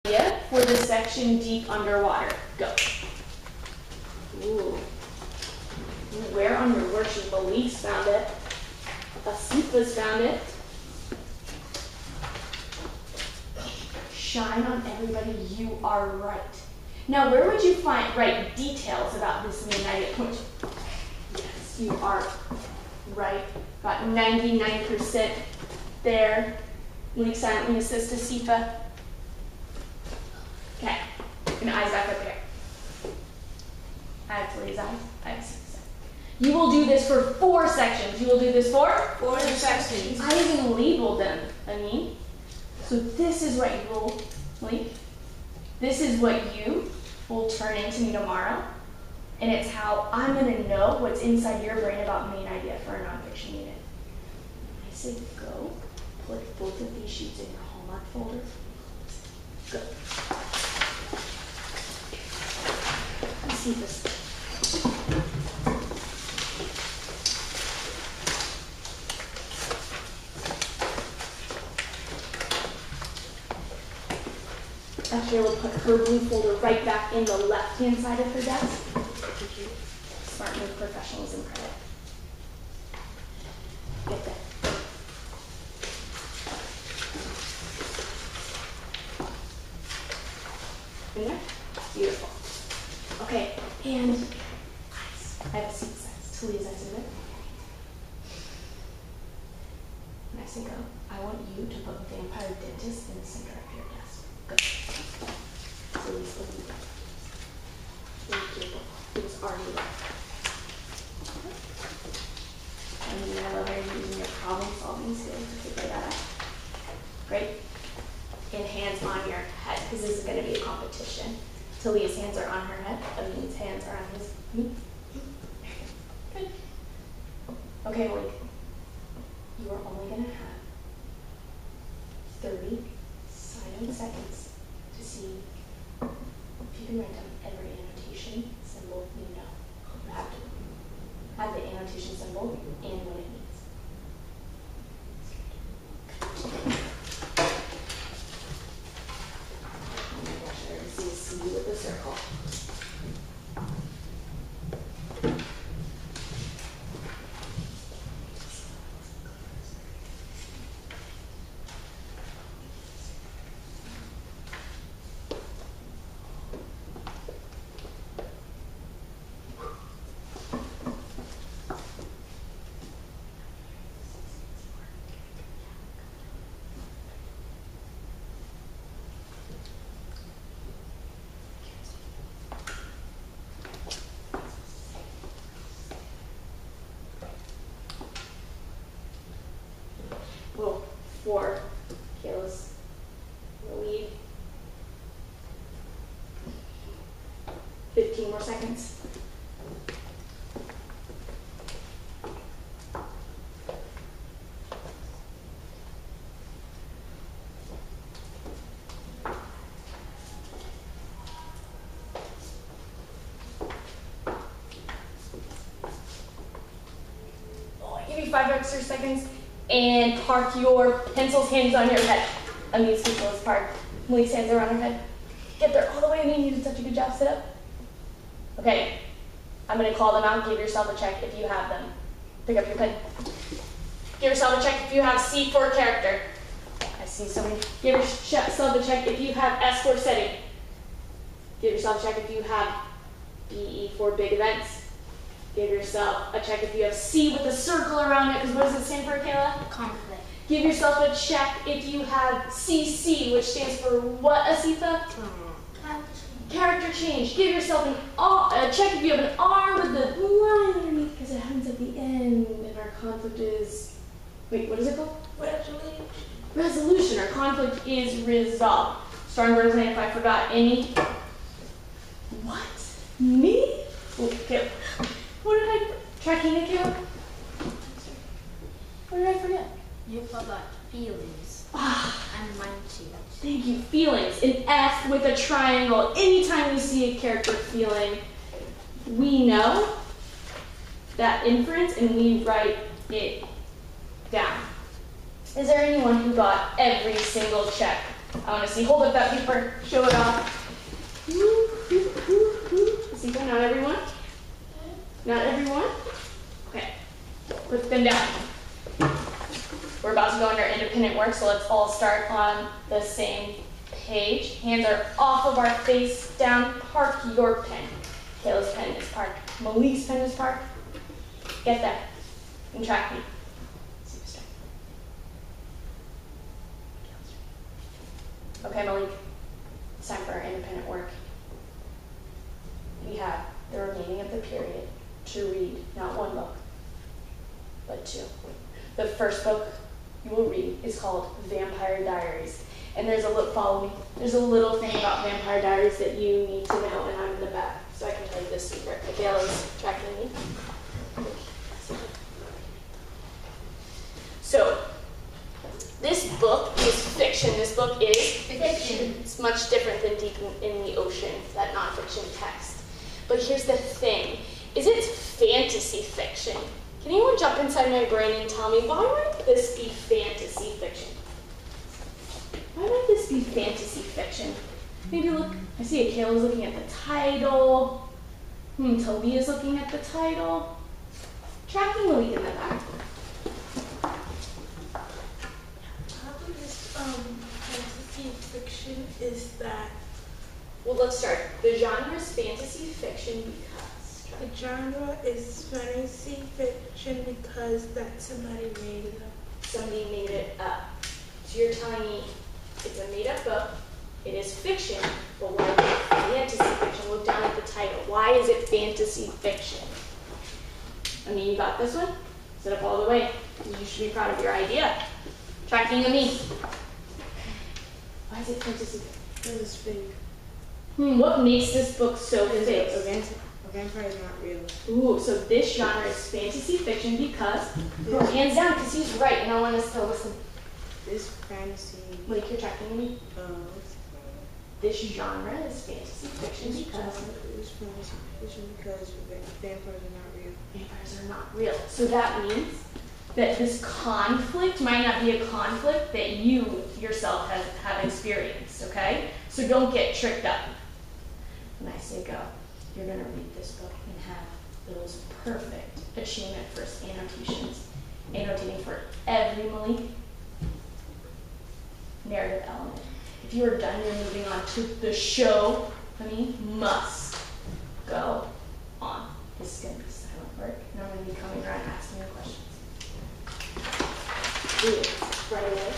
For the section deep underwater. Go. Ooh. Where on your worksheet? Malik's found it. Asifa's found it. Shine on everybody, you are right. Now, where would you write details about this main idea point? Yes, you are right. Got 99% there. Malik silently assist Asifa. Okay, and eyes back up here. I have to lazy eyes. I have 6. You will do this for 4 sections. You will do this for 4 sections. I even labeled them, So this is what you will leave. This is what you will turn into me tomorrow. And it's how I'm going to know what's inside your brain about main idea for a nonfiction unit. I say go, put both of these sheets in your homework folder. Go. Let's see this. Actually, we'll put her blue folder right back in the left-hand side of her desk. Smart move, professionalism credit. Get that. In there? Beautiful. Okay, and eyes. I have a seat size. Talia's eyes in there. When I say go, I want you to put vampire dentist in the center of your desk. Go. Talia's looking down. Thank you. It was already there. And I love how you're using your problem-solving skills to figure that out. Great. And hands on your head, because this is going to be a competition. Talia's hands are on her head. Amin's hands are on his. Good. Okay, Malik. You are only going to have 30 silent seconds to see if you can write down every annotation symbol you know. You have to have the annotation symbol and what it means. Oh my gosh, I already see a C with a circle. Well, 4. Kayla's the lead. 15 more seconds. Oh, I give you 5 extra seconds. And park your pencil's hands on your head. Amin's pencil is parked. Malik's hands are on her head. Get there all the way. Amin, you did such a good job. Sit up. Okay. I'm going to call them out. Give yourself a check if you have them. Pick up your pen. Give yourself a check if you have C for character. I see somebody. Give yourself a check if you have S for setting. Give yourself a check if you have BE for big events. Give yourself a check if you have C with a circle around it, because what does it stand for, Kayla? Conflict. Give yourself a check if you have CC, which stands for what, Asifa? Character change. Give yourself a check if you have an R with the line underneath, because it happens at the end, and our conflict is, wait, what is it called? Resolution. Resolution. Our conflict is resolved. Starting word plan if I forgot any. What? Me? Okay. What did I, tracking it, Kayla? What did I forget? You forgot feelings. And mind change. Thank you. Feelings. An F with a triangle. Anytime we see a character feeling, we know that inference and we write it down. Is there anyone who got every single check I want to see. Hold up that paper. Show it off. See, not everyone? Not everyone? Okay. Put them down. We're about to go under independent work, so let's all start on the same page. Hands are off of our face, down. Park your pen. Kayla's pen is parked. Malik's pen is parked. Get there. And track me. Okay, Malik. It's time for our independent work. We have the remaining of the period to read not one book, but two. The first book you will read is called Vampire Diaries. And there's a little, follow me, there's a little thing about Vampire Diaries that you need to know, and I'm in the back, so I can tell you this secret. Michaela's tracking me. So, this book is fiction. This book is fiction. It's much different than Deep in the Ocean, that nonfiction text. But here's the thing, is it's fantasy fiction. Can anyone jump inside my brain and tell me, why might this be fantasy fiction? Why might this be fantasy fiction? Maybe look, I see Kayla's looking at the title. Toby is looking at the title. Tracking Malik in the back. Fantasy fiction is that Well, let's start. The genre is fantasy fiction because. the genre is fantasy fiction because that somebody made it up. Somebody made it up. So you're telling me it's a made-up book, it is fiction, but why is it fantasy fiction? Look down at the title. Why is it fantasy fiction? I mean, you got this one? Sit up all the way. You should be proud of your idea. Tracking of me. Why is it fantasy fiction? It was fake. What makes this book so fake? A vampire is not real. Ooh, so this genre is fantasy fiction because, hands down, because he's right, and I want us to listen. This fantasy. Like, you're tracking me? This genre is fantasy fiction because It's fantasy fiction because vampires are not real. vampires are not real. So that means that this conflict might not be a conflict that you yourself have experienced, okay? So don't get tricked up. When I say go, you're going to read this book and have those perfect achievement first annotations, annotating for every Malik narrative element. If you are done, you're moving on to the show. Must go on. This is going to be silent work, and I'm going to be coming around asking you questions. Do it right away.